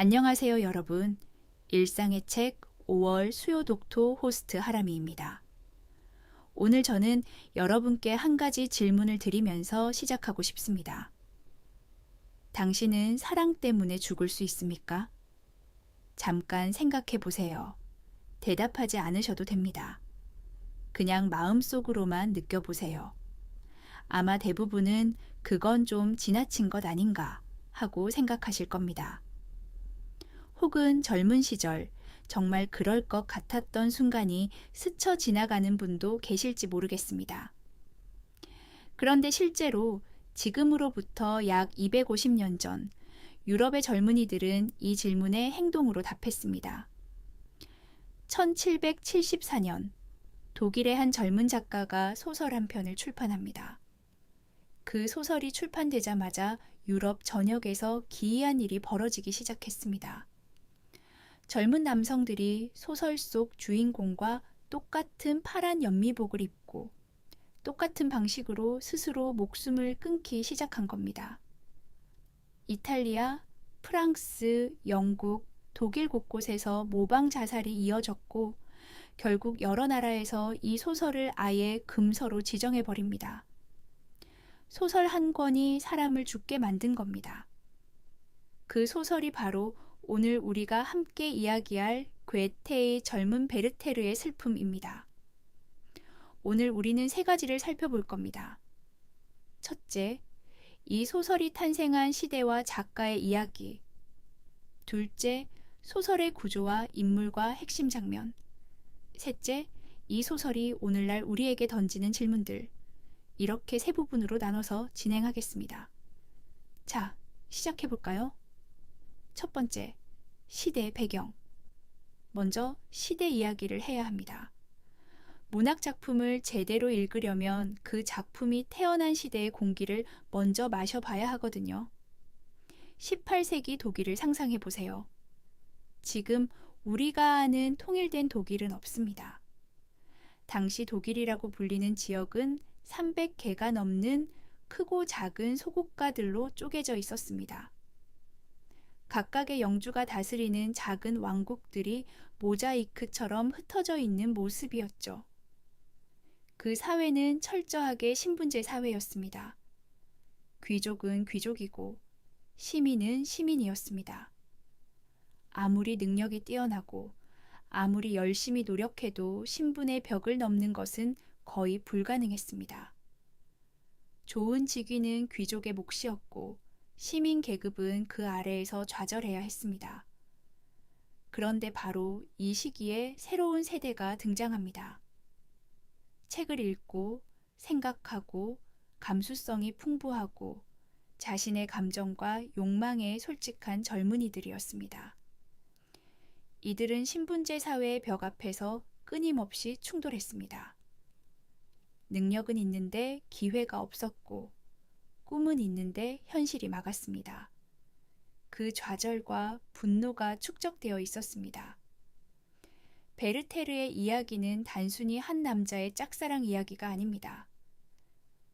안녕하세요, 여러분. 일상의 책 5월 수요 독토 호스트 하람이입니다. 오늘 저는 여러분께 한 가지 질문을 드리면서 시작하고 싶습니다. 당신은 사랑 때문에 죽을 수 있습니까? 잠깐 생각해 보세요. 대답하지 않으셔도 됩니다. 그냥 마음속으로만 느껴보세요. 아마 대부분은 그건 좀 지나친 것 아닌가 하고 생각하실 겁니다. 혹은 젊은 시절 정말 그럴 것 같았던 순간이 스쳐 지나가는 분도 계실지 모르겠습니다. 그런데 실제로 지금으로부터 약 250년 전 유럽의 젊은이들은 이 질문에 행동으로 답했습니다. 1774년 독일의 한 젊은 작가가 소설 한 편을 출판합니다. 그 소설이 출판되자마자 유럽 전역에서 기이한 일이 벌어지기 시작했습니다. 젊은 남성들이 소설 속 주인공과 똑같은 파란 연미복을 입고 똑같은 방식으로 스스로 목숨을 끊기 시작한 겁니다. 이탈리아, 프랑스, 영국, 독일 곳곳에서 모방 자살이 이어졌고 결국 여러 나라에서 이 소설을 아예 금서로 지정해 버립니다. 소설 한 권이 사람을 죽게 만든 겁니다. 그 소설이 바로 오늘 우리가 함께 이야기할 괴테의 젊은 베르테르의 슬픔입니다. 오늘 우리는 세 가지를 살펴볼 겁니다. 첫째, 이 소설이 탄생한 시대와 작가의 이야기. 둘째, 소설의 구조와 인물과 핵심 장면. 셋째, 이 소설이 오늘날 우리에게 던지는 질문들. 이렇게 세 부분으로 나눠서 진행하겠습니다. 자, 시작해볼까요? 첫 번째, 시대의 배경. 먼저 시대 이야기를 해야 합니다. 문학 작품을 제대로 읽으려면 그 작품이 태어난 시대의 공기를 먼저 마셔봐야 하거든요. 18세기 독일을 상상해 보세요. 지금 우리가 아는 통일된 독일은 없습니다. 당시 독일이라고 불리는 지역은 300개가 넘는 크고 작은 소국가들로 쪼개져 있었습니다. 각각의 영주가 다스리는 작은 왕국들이 모자이크처럼 흩어져 있는 모습이었죠. 그 사회는 철저하게 신분제 사회였습니다. 귀족은 귀족이고 시민은 시민이었습니다. 아무리 능력이 뛰어나고 아무리 열심히 노력해도 신분의 벽을 넘는 것은 거의 불가능했습니다. 좋은 직위는 귀족의 몫이었고 시민 계급은 그 아래에서 좌절해야 했습니다. 그런데 바로 이 시기에 새로운 세대가 등장합니다. 책을 읽고 생각하고 감수성이 풍부하고 자신의 감정과 욕망에 솔직한 젊은이들이었습니다. 이들은 신분제 사회의 벽 앞에서 끊임없이 충돌했습니다. 능력은 있는데 기회가 없었고 꿈은 있는데 현실이 막았습니다. 그 좌절과 분노가 축적되어 있었습니다. 베르테르의 이야기는 단순히 한 남자의 짝사랑 이야기가 아닙니다.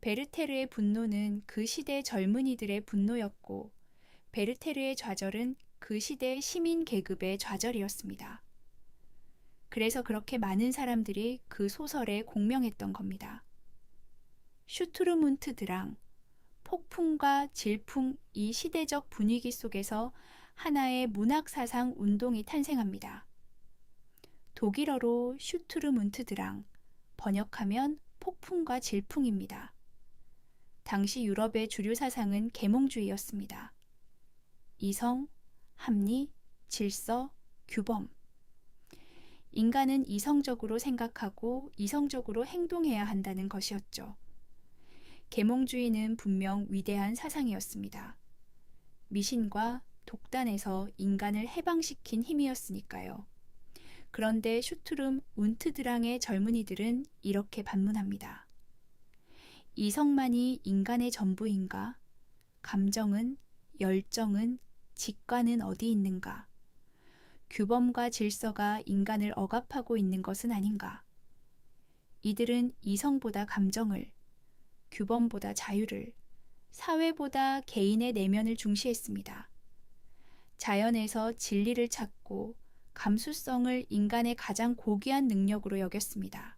베르테르의 분노는 그 시대 젊은이들의 분노였고 베르테르의 좌절은 그 시대 시민 계급의 좌절이었습니다. 그래서 그렇게 많은 사람들이 그 소설에 공명했던 겁니다. 슈투르문트 드랑, 폭풍과 질풍 이 시대적 분위기 속에서 하나의 문학사상 운동이 탄생합니다. 독일어로 슈투르문트 드랑, 번역하면 폭풍과 질풍입니다. 당시 유럽의 주류 사상은 계몽주의였습니다. 이성, 합리, 질서, 규범. 인간은 이성적으로 생각하고 이성적으로 행동해야 한다는 것이었죠. 계몽주의는 분명 위대한 사상이었습니다. 미신과 독단에서 인간을 해방시킨 힘이었으니까요. 그런데 슈투름 운트드랑의 젊은이들은 이렇게 반문합니다. 이성만이 인간의 전부인가? 감정은, 열정은, 직관은 어디 있는가? 규범과 질서가 인간을 억압하고 있는 것은 아닌가? 이들은 이성보다 감정을, 규범보다 자유를, 사회보다 개인의 내면을 중시했습니다. 자연에서 진리를 찾고 감수성을 인간의 가장 고귀한 능력으로 여겼습니다.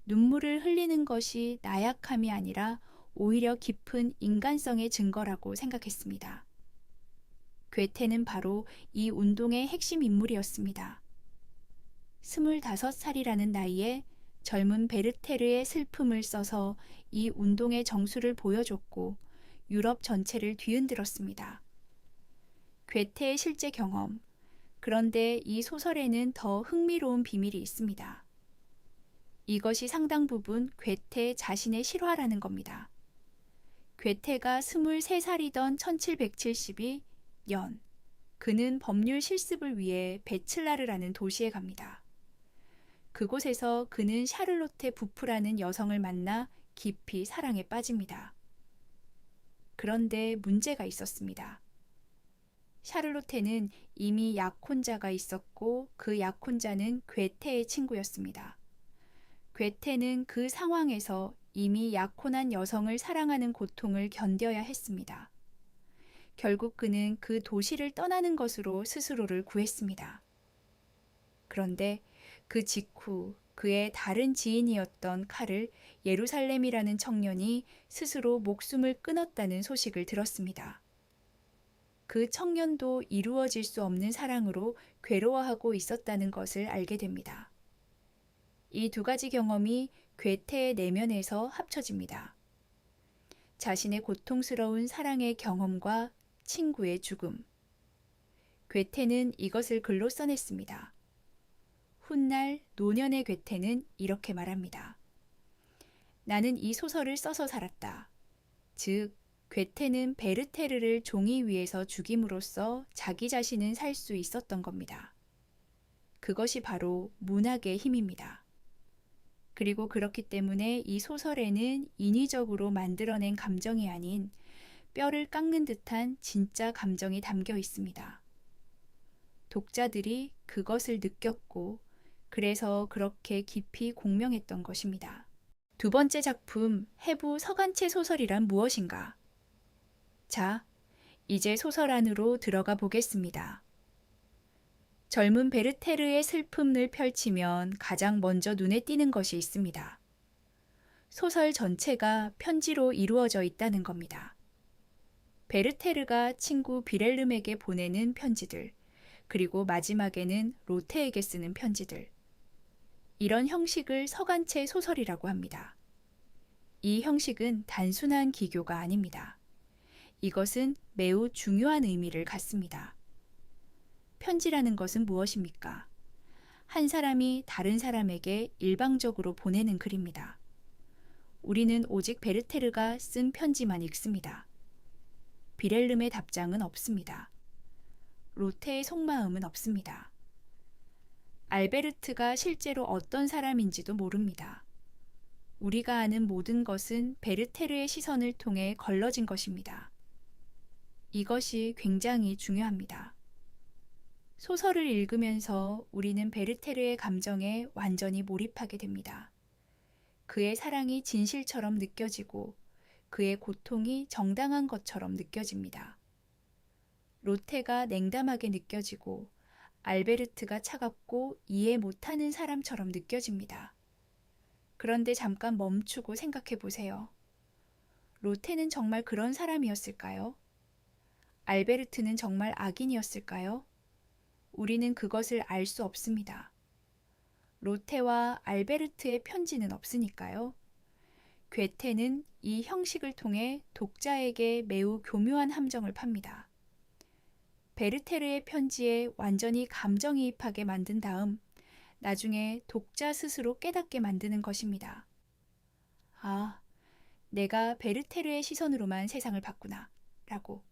눈물을 흘리는 것이 나약함이 아니라 오히려 깊은 인간성의 증거라고 생각했습니다. 괴테는 바로 이 운동의 핵심 인물이었습니다. 25살이라는 나이에 젊은 베르테르의 슬픔을 써서 이 운동의 정수를 보여줬고 유럽 전체를 뒤흔들었습니다. 괴테의 실제 경험, 그런데 이 소설에는 더 흥미로운 비밀이 있습니다. 이것이 상당 부분 괴테 자신의 실화라는 겁니다. 괴테가 23살이던 1772년, 그는 법률 실습을 위해 베츠라르라는 도시에 갑니다. 그곳에서 그는 샤를로테 부프라는 여성을 만나 깊이 사랑에 빠집니다. 그런데 문제가 있었습니다. 샤를로테는 이미 약혼자가 있었고 그 약혼자는 괴테의 친구였습니다. 괴테는 그 상황에서 이미 약혼한 여성을 사랑하는 고통을 견뎌야 했습니다. 결국 그는 그 도시를 떠나는 것으로 스스로를 구했습니다. 그런데 그 직후 그의 다른 지인이었던 칼을 예루살렘이라는 청년이 스스로 목숨을 끊었다는 소식을 들었습니다. 그 청년도 이루어질 수 없는 사랑으로 괴로워하고 있었다는 것을 알게 됩니다. 이 두 가지 경험이 괴테의 내면에서 합쳐집니다. 자신의 고통스러운 사랑의 경험과 친구의 죽음. 괴테는 이것을 글로 써냈습니다. 훗날 노년의 괴테는 이렇게 말합니다. 나는 이 소설을 써서 살았다. 즉, 괴테는 베르테르를 종이 위에서 죽임으로써 자기 자신은 살 수 있었던 겁니다. 그것이 바로 문학의 힘입니다. 그리고 그렇기 때문에 이 소설에는 인위적으로 만들어낸 감정이 아닌 뼈를 깎는 듯한 진짜 감정이 담겨 있습니다. 독자들이 그것을 느꼈고 그래서 그렇게 깊이 공명했던 것입니다. 두 번째 작품, 해부 서간체 소설이란 무엇인가? 자, 이제 소설 안으로 들어가 보겠습니다. 젊은 베르테르의 슬픔을 펼치면 가장 먼저 눈에 띄는 것이 있습니다. 소설 전체가 편지로 이루어져 있다는 겁니다. 베르테르가 친구 비렐름에게 보내는 편지들, 그리고 마지막에는 로테에게 쓰는 편지들. 이런 형식을 서간체 소설이라고 합니다. 이 형식은 단순한 기교가 아닙니다. 이것은 매우 중요한 의미를 갖습니다. 편지라는 것은 무엇입니까? 한 사람이 다른 사람에게 일방적으로 보내는 글입니다. 우리는 오직 베르테르가 쓴 편지만 읽습니다. 비렐름의 답장은 없습니다. 로테의 속마음은 없습니다. 알베르트가 실제로 어떤 사람인지도 모릅니다. 우리가 아는 모든 것은 베르테르의 시선을 통해 걸러진 것입니다. 이것이 굉장히 중요합니다. 소설을 읽으면서 우리는 베르테르의 감정에 완전히 몰입하게 됩니다. 그의 사랑이 진실처럼 느껴지고 그의 고통이 정당한 것처럼 느껴집니다. 로테가 냉담하게 느껴지고 알베르트가 차갑고 이해 못하는 사람처럼 느껴집니다. 그런데 잠깐 멈추고 생각해 보세요. 로테는 정말 그런 사람이었을까요? 알베르트는 정말 악인이었을까요? 우리는 그것을 알 수 없습니다. 로테와 알베르트의 편지는 없으니까요. 괴테는 이 형식을 통해 독자에게 매우 교묘한 함정을 팝니다. 베르테르의 편지에 완전히 감정이입하게 만든 다음 나중에 독자 스스로 깨닫게 만드는 것입니다. 아, 내가 베르테르의 시선으로만 세상을 봤구나 라고.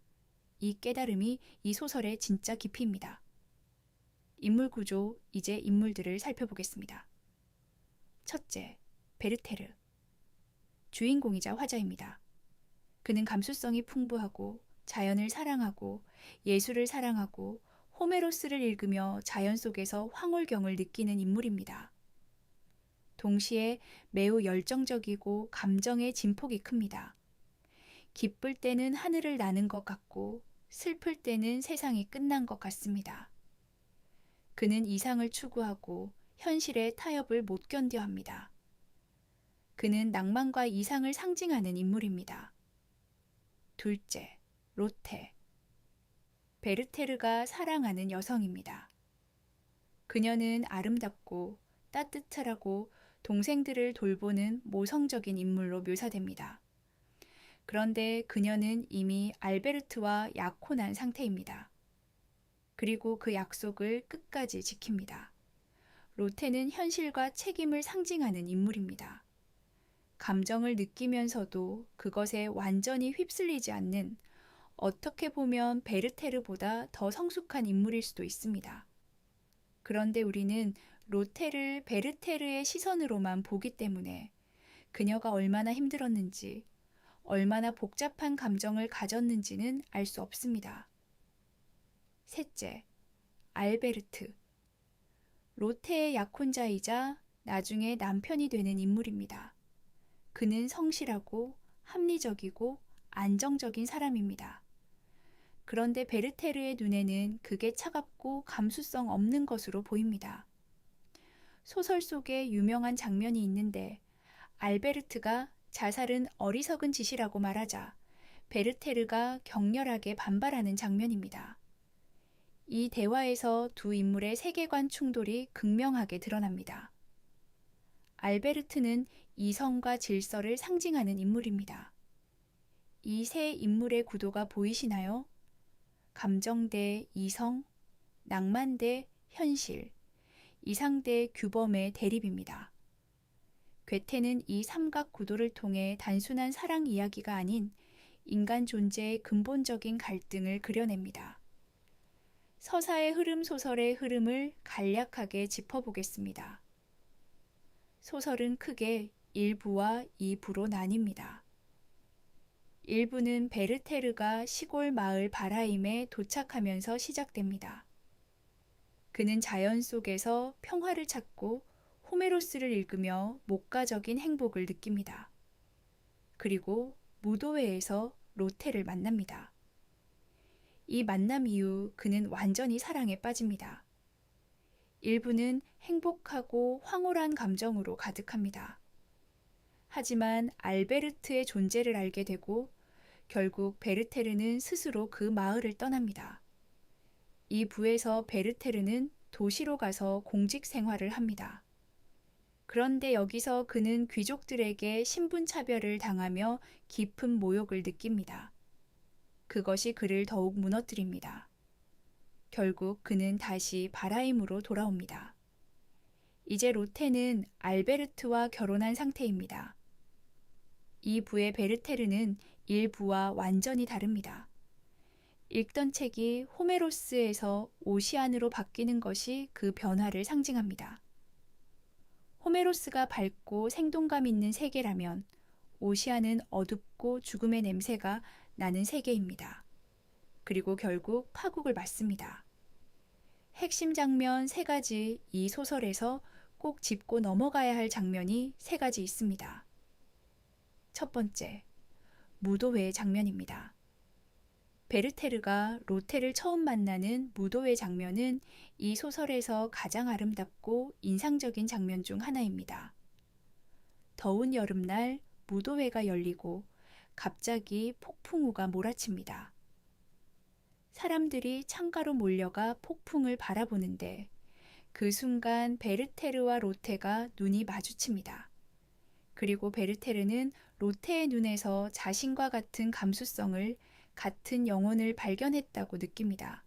이 깨달음이 이 소설의 진짜 깊이입니다. 인물 구조, 이제 인물들을 살펴보겠습니다. 첫째, 베르테르. 주인공이자 화자입니다. 그는 감수성이 풍부하고 자연을 사랑하고 예술을 사랑하고 호메로스를 읽으며 자연 속에서 황홀경을 느끼는 인물입니다. 동시에 매우 열정적이고 감정의 진폭이 큽니다. 기쁠 때는 하늘을 나는 것 같고 슬플 때는 세상이 끝난 것 같습니다. 그는 이상을 추구하고 현실의 타협을 못 견뎌 합니다. 그는 낭만과 이상을 상징하는 인물입니다. 둘째, 로테. 베르테르가 사랑하는 여성입니다. 그녀는 아름답고 따뜻하고 동생들을 돌보는 모성적인 인물로 묘사됩니다. 그런데 그녀는 이미 알베르트와 약혼한 상태입니다. 그리고 그 약속을 끝까지 지킵니다. 로테는 현실과 책임을 상징하는 인물입니다. 감정을 느끼면서도 그것에 완전히 휩쓸리지 않는, 어떻게 보면 베르테르보다 더 성숙한 인물일 수도 있습니다. 그런데 우리는 로테를 베르테르의 시선으로만 보기 때문에 그녀가 얼마나 힘들었는지, 얼마나 복잡한 감정을 가졌는지는 알 수 없습니다. 셋째, 알베르트. 로테의 약혼자이자 나중에 남편이 되는 인물입니다. 그는 성실하고 합리적이고 안정적인 사람입니다. 그런데 베르테르의 눈에는 그게 차갑고 감수성 없는 것으로 보입니다. 소설 속에 유명한 장면이 있는데 알베르트가 자살은 어리석은 짓이라고 말하자 베르테르가 격렬하게 반발하는 장면입니다. 이 대화에서 두 인물의 세계관 충돌이 극명하게 드러납니다. 알베르트는 이성과 질서를 상징하는 인물입니다. 이 세 인물의 구도가 보이시나요? 감정 대 이성, 낭만 대 현실, 이상 대 규범의 대립입니다. 괴테는 이 삼각 구도를 통해 단순한 사랑 이야기가 아닌 인간 존재의 근본적인 갈등을 그려냅니다. 서사의 흐름 소설의 흐름을 간략하게 짚어보겠습니다. 소설은 크게 1부와 2부로 나뉩니다. 1부는 베르테르가 시골 마을 바라임에 도착하면서 시작됩니다. 그는 자연 속에서 평화를 찾고 호메로스를 읽으며 목가적인 행복을 느낍니다. 그리고 무도회에서 로테를 만납니다. 이 만남 이후 그는 완전히 사랑에 빠집니다. 1부는 행복하고 황홀한 감정으로 가득합니다. 하지만 알베르트의 존재를 알게 되고 결국 베르테르는 스스로 그 마을을 떠납니다. 이 부에서 베르테르는 도시로 가서 공직 생활을 합니다. 그런데 여기서 그는 귀족들에게 신분차별을 당하며 깊은 모욕을 느낍니다. 그것이 그를 더욱 무너뜨립니다. 결국 그는 다시 바라임으로 돌아옵니다. 이제 로테는 알베르트와 결혼한 상태입니다. 이 부의 베르테르는 1부와 완전히 다릅니다. 읽던 책이 호메로스에서 오시안으로 바뀌는 것이 그 변화를 상징합니다. 호메로스가 밝고 생동감 있는 세계라면 오시안은 어둡고 죽음의 냄새가 나는 세계입니다. 그리고 결국 파국을 맞습니다. 핵심 장면 3가지, 이 소설에서 꼭 짚고 넘어가야 할 장면이 3가지 있습니다. 첫 번째, 무도회 장면입니다. 베르테르가 로테를 처음 만나는 무도회 장면은 이 소설에서 가장 아름답고 인상적인 장면 중 하나입니다. 더운 여름날 무도회가 열리고 갑자기 폭풍우가 몰아칩니다. 사람들이 창가로 몰려가 폭풍을 바라보는데 그 순간 베르테르와 로테가 눈이 마주칩니다. 그리고 베르테르는 로테의 눈에서 자신과 같은 감수성을, 같은 영혼을 발견했다고 느낍니다.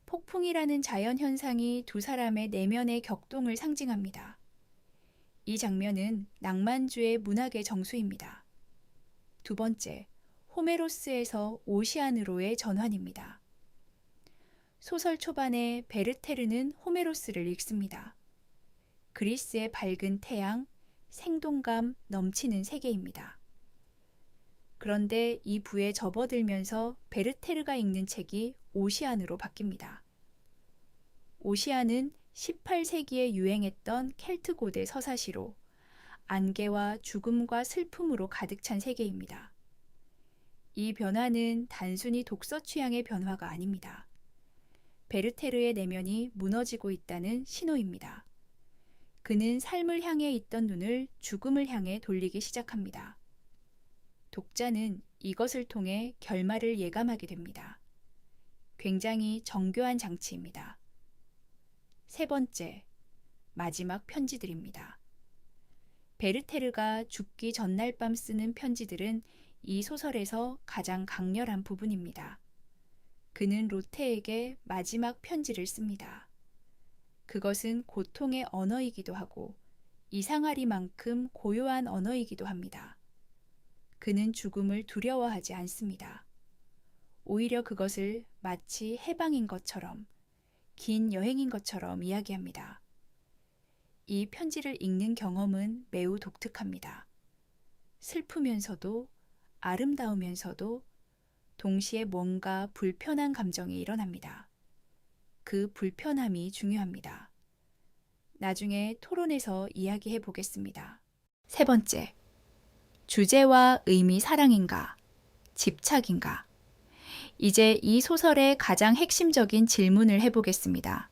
폭풍이라는 자연현상이 두 사람의 내면의 격동을 상징합니다. 이 장면은 낭만주의 문학의 정수입니다. 두 번째, 호메로스에서 오시안으로의 전환입니다. 소설 초반에 베르테르는 호메로스를 읽습니다. 그리스의 밝은 태양, 생동감 넘치는 세계입니다. 그런데 이 부에 접어들면서 베르테르가 읽는 책이 오시안으로 바뀝니다. 오시안은 18세기에 유행했던 켈트 고대 서사시로 안개와 죽음과 슬픔으로 가득 찬 세계입니다. 이 변화는 단순히 독서 취향의 변화가 아닙니다. 베르테르의 내면이 무너지고 있다는 신호입니다. 그는 삶을 향해 있던 눈을 죽음을 향해 돌리기 시작합니다. 독자는 이것을 통해 결말을 예감하게 됩니다. 굉장히 정교한 장치입니다. 세 번째, 마지막 편지들입니다. 베르테르가 죽기 전날 밤 쓰는 편지들은 이 소설에서 가장 강렬한 부분입니다. 그는 로테에게 마지막 편지를 씁니다. 그것은 고통의 언어이기도 하고 이상하리만큼 고요한 언어이기도 합니다. 그는 죽음을 두려워하지 않습니다. 오히려 그것을 마치 해방인 것처럼, 긴 여행인 것처럼 이야기합니다. 이 편지를 읽는 경험은 매우 독특합니다. 슬프면서도 아름다우면서도 동시에 뭔가 불편한 감정이 일어납니다. 그 불편함이 중요합니다. 나중에 토론에서 이야기해 보겠습니다. 세 번째, 주제와 의미 사랑인가, 집착인가? 이제 이 소설의 가장 핵심적인 질문을 해보겠습니다.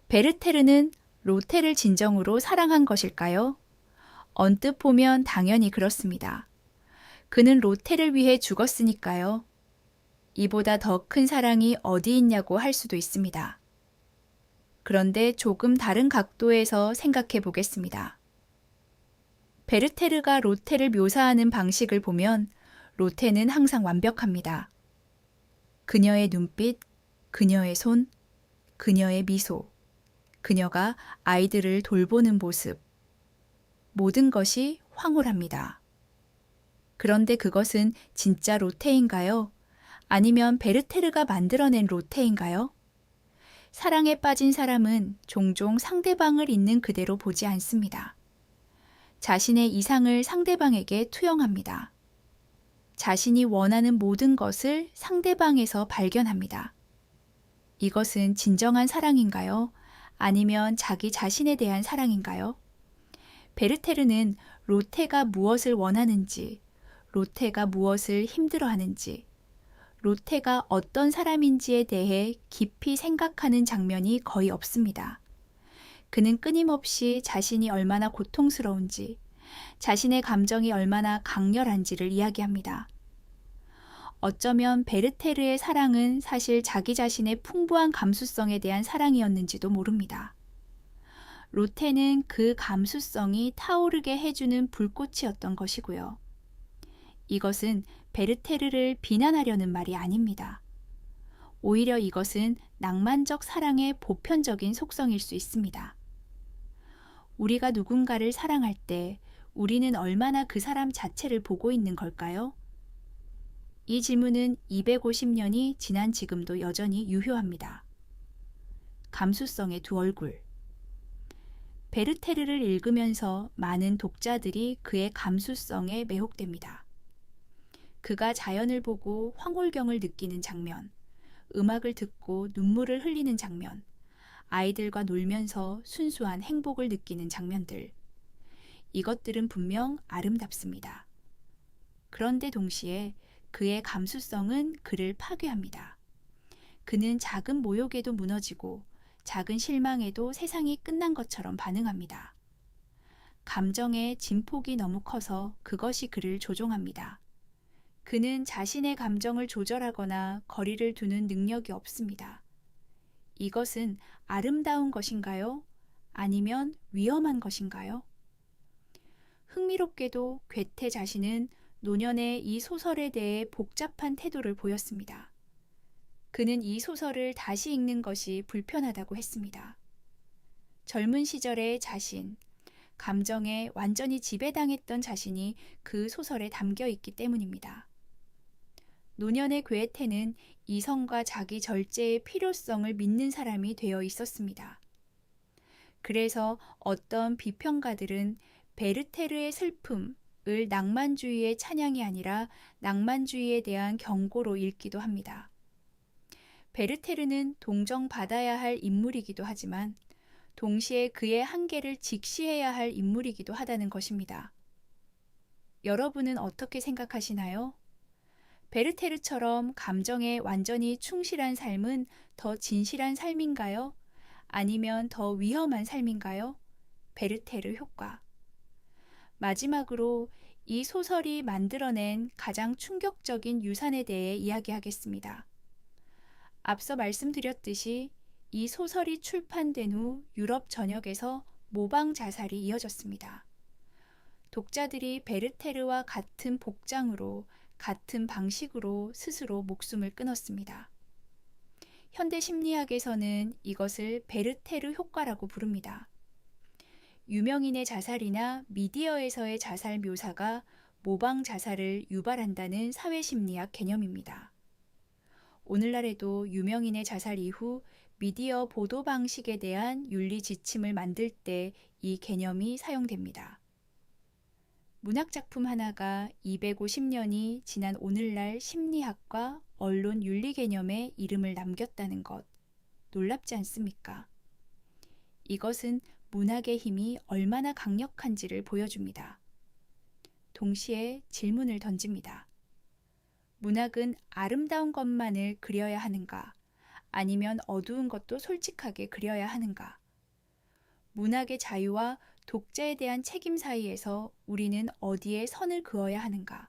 베르테르는 로테를 진정으로 사랑한 것일까요? 언뜻 보면 당연히 그렇습니다. 그는 로테를 위해 죽었으니까요. 이보다 더 큰 사랑이 어디 있냐고 할 수도 있습니다. 그런데 조금 다른 각도에서 생각해 보겠습니다. 베르테르가 로테를 묘사하는 방식을 보면 로테는 항상 완벽합니다. 그녀의 눈빛, 그녀의 손, 그녀의 미소, 그녀가 아이들을 돌보는 모습, 모든 것이 황홀합니다. 그런데 그것은 진짜 로테인가요? 아니면 베르테르가 만들어낸 로테인가요? 사랑에 빠진 사람은 종종 상대방을 있는 그대로 보지 않습니다. 자신의 이상을 상대방에게 투영합니다. 자신이 원하는 모든 것을 상대방에서 발견합니다. 이것은 진정한 사랑인가요? 아니면 자기 자신에 대한 사랑인가요? 베르테르는 로테가 무엇을 원하는지, 로테가 무엇을 힘들어하는지, 로테가 어떤 사람인지에 대해 깊이 생각하는 장면이 거의 없습니다. 그는 끊임없이 자신이 얼마나 고통스러운지, 자신의 감정이 얼마나 강렬한지를 이야기합니다. 어쩌면 베르테르의 사랑은 사실 자기 자신의 풍부한 감수성에 대한 사랑이었는지도 모릅니다. 로테는 그 감수성이 타오르게 해주는 불꽃이었던 것이고요. 이것은 베르테르를 비난하려는 말이 아닙니다. 오히려 이것은 낭만적 사랑의 보편적인 속성일 수 있습니다. 우리가 누군가를 사랑할 때 우리는 얼마나 그 사람 자체를 보고 있는 걸까요? 이 질문은 250년이 지난 지금도 여전히 유효합니다. 감수성의 두 얼굴. 베르테르를 읽으면서 많은 독자들이 그의 감수성에 매혹됩니다. 그가 자연을 보고 황홀경을 느끼는 장면, 음악을 듣고 눈물을 흘리는 장면, 아이들과 놀면서 순수한 행복을 느끼는 장면들. 이것들은 분명 아름답습니다. 그런데 동시에 그의 감수성은 그를 파괴합니다. 그는 작은 모욕에도 무너지고 작은 실망에도 세상이 끝난 것처럼 반응합니다. 감정의 진폭이 너무 커서 그것이 그를 조종합니다. 그는 자신의 감정을 조절하거나 거리를 두는 능력이 없습니다. 이것은 아름다운 것인가요? 아니면 위험한 것인가요? 흥미롭게도 괴테 자신은 노년의 이 소설에 대해 복잡한 태도를 보였습니다. 그는 이 소설을 다시 읽는 것이 불편하다고 했습니다. 젊은 시절의 자신, 감정에 완전히 지배당했던 자신이 그 소설에 담겨 있기 때문입니다. 노년의 괴테는 이성과 자기 절제의 필요성을 믿는 사람이 되어 있었습니다. 그래서 어떤 비평가들은 베르테르의 슬픔을 낭만주의의 찬양이 아니라 낭만주의에 대한 경고로 읽기도 합니다. 베르테르는 동정받아야 할 인물이기도 하지만 동시에 그의 한계를 직시해야 할 인물이기도 하다는 것입니다. 여러분은 어떻게 생각하시나요? 베르테르처럼 감정에 완전히 충실한 삶은 더 진실한 삶인가요? 아니면 더 위험한 삶인가요? 베르테르 효과. 마지막으로 이 소설이 만들어낸 가장 충격적인 유산에 대해 이야기하겠습니다. 앞서 말씀드렸듯이 이 소설이 출판된 후 유럽 전역에서 모방 자살이 이어졌습니다. 독자들이 베르테르와 같은 복장으로 같은 방식으로 스스로 목숨을 끊었습니다. 현대 심리학에서는 이것을 베르테르 효과라고 부릅니다. 유명인의 자살이나 미디어에서의 자살 묘사가 모방 자살을 유발한다는 사회심리학 개념입니다. 오늘날에도 유명인의 자살 이후 미디어 보도 방식에 대한 윤리 지침을 만들 때 이 개념이 사용됩니다. 문학작품 하나가 250년이 지난 오늘날 심리학과 언론 윤리 개념에 이름을 남겼다는 것, 놀랍지 않습니까? 이것은 문학의 힘이 얼마나 강력한지를 보여줍니다. 동시에 질문을 던집니다. 문학은 아름다운 것만을 그려야 하는가? 아니면 어두운 것도 솔직하게 그려야 하는가? 문학의 자유와 독자에 대한 책임 사이에서 우리는 어디에 선을 그어야 하는가?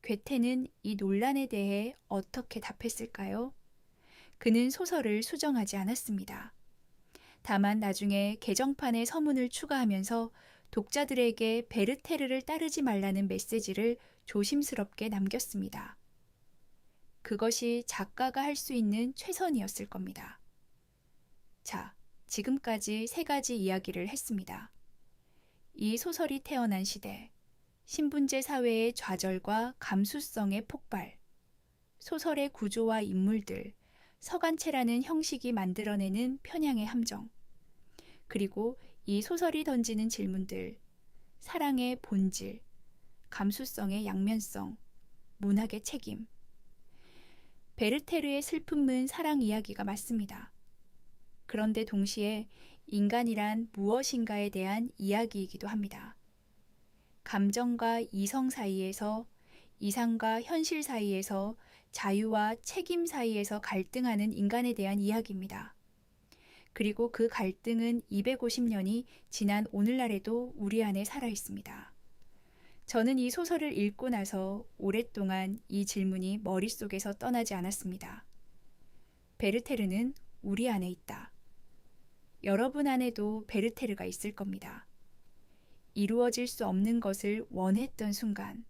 괴테는 이 논란에 대해 어떻게 답했을까요? 그는 소설을 수정하지 않았습니다. 다만 나중에 개정판에 서문을 추가하면서 독자들에게 베르테르를 따르지 말라는 메시지를 조심스럽게 남겼습니다. 그것이 작가가 할 수 있는 최선이었을 겁니다. 자, 지금까지 3가지 이야기를 했습니다. 이 소설이 태어난 시대, 신분제 사회의 좌절과 감수성의 폭발, 소설의 구조와 인물들, 서간체라는 형식이 만들어내는 편향의 함정, 그리고 이 소설이 던지는 질문들, 사랑의 본질, 감수성의 양면성, 문학의 책임. 베르테르의 슬픔은 사랑 이야기가 맞습니다. 그런데 동시에 인간이란 무엇인가에 대한 이야기이기도 합니다. 감정과 이성 사이에서, 이상과 현실 사이에서, 자유와 책임 사이에서 갈등하는 인간에 대한 이야기입니다. 그리고 그 갈등은 250년이 지난 오늘날에도 우리 안에 살아 있습니다. 저는 이 소설을 읽고 나서 오랫동안 이 질문이 머릿속에서 떠나지 않았습니다. 베르테르는 우리 안에 있다. 여러분 안에도 베르테르가 있을 겁니다. 이루어질 수 없는 것을 원했던 순간,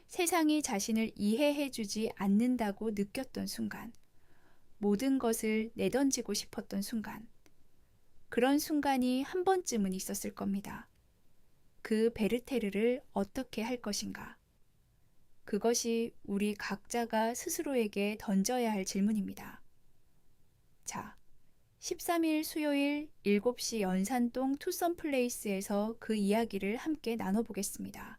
세상이 자신을 이해해주지 않는다고 느꼈던 순간, 모든 것을 내던지고 싶었던 순간, 그런 순간이 한 번쯤은 있었을 겁니다. 그 베르테르를 어떻게 할 것인가? 그것이 우리 각자가 스스로에게 던져야 할 질문입니다. 자, 13일 수요일 7시 연산동 투썸플레이스에서 그 이야기를 함께 나눠보겠습니다.